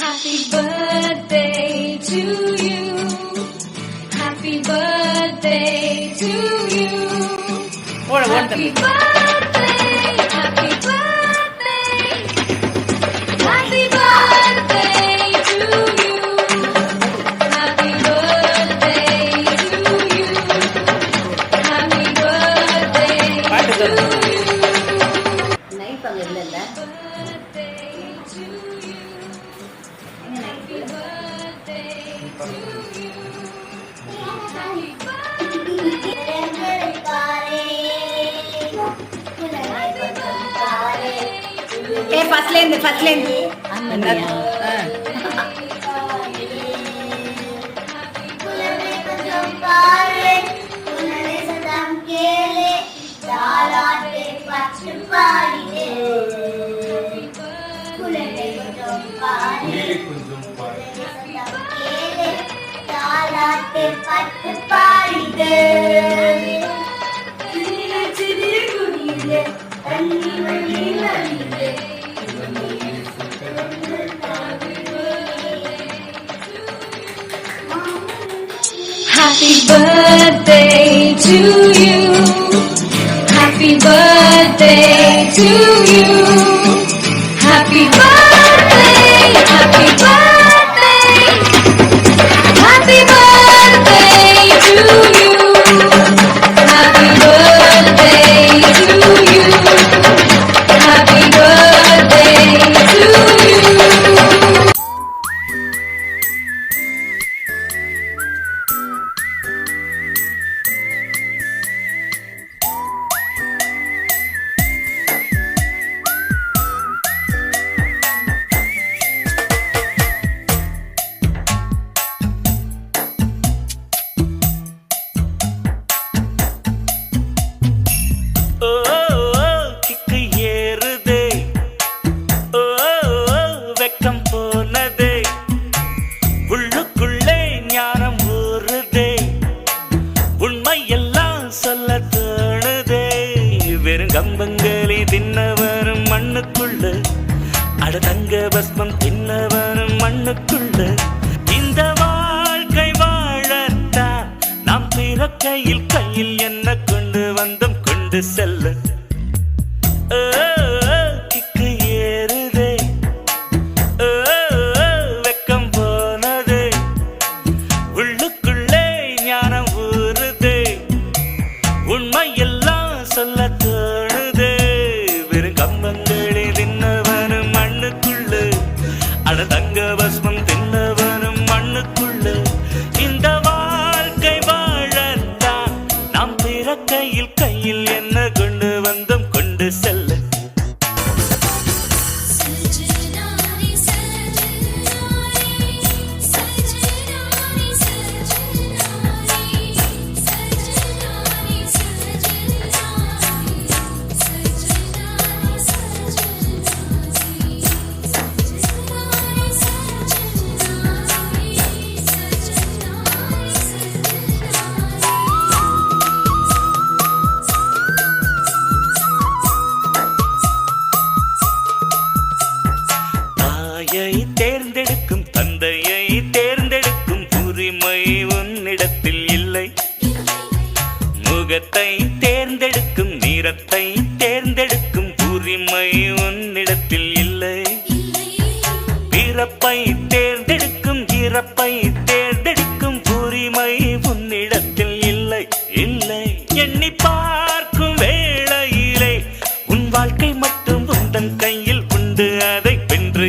Happy birthday to you. Happy birthday to you. Happy birthday. Happy birthday. Happy birthday to you. Happy birthday to you. Happy birthday to you. Night pangilla. first lane Happy birthday to you. Happy birthday to you. Happy birthday. Happy birthday. Happy birthday to you. Happy birthday to you. Happy birthday to you. கம்பங்களி தின்னவரும் மண்ணுக்குள்ள அடதங்க பஸ்மம் தின்னவரும் மண்ணுக்குள்ள இந்த வாழ்க்கை வாழத்தான் நாம் பிறக்கையில் கையில் என்ன கொண்டு வந்தோம் கொண்டு செல்ல கிக்கு ஏறுதே வெக்கம் போனதே உள்ளுக்குள்ளே ஞானம் ஊறுதே உண்மை எல்லாம் சொல்ல தோணுதே வெறும் கம்பங்களே தின்னவனும் மண்ணுக்குள்ள அடதங்க பஸ்மம் தின்னவனும் மண்ணுக்குள்ள இந்த வாழ்க்கை வாழத்தான் நாம் பிறக்கையில் கையில் என்ன கொண்டு வந்தோம் கொண்டு செல்ல தேர்ந்தெடுக்கும் தந்தையை தேர்ந்தெடுக்கும் உரிமை உன்னிடத்தில் இல்லை முகத்தை தேர்ந்தெடுக்கும் நிறத்தை தேர்ந்தெடுக்கும் உரிமை உன்னிடத்தில் இல்லை பிறப்பை தேர்ந்தெடுக்கும் இறப்பை தேர்ந்தெடுக்கும் உரிமை உன்னிடத்தில் இல்லை இல்லை எண்ணி பார்க்கும் வேளையிலே உன் வாழ்க்கை மட்டும் உந்தன் கையில் உண்டு அதை வென்று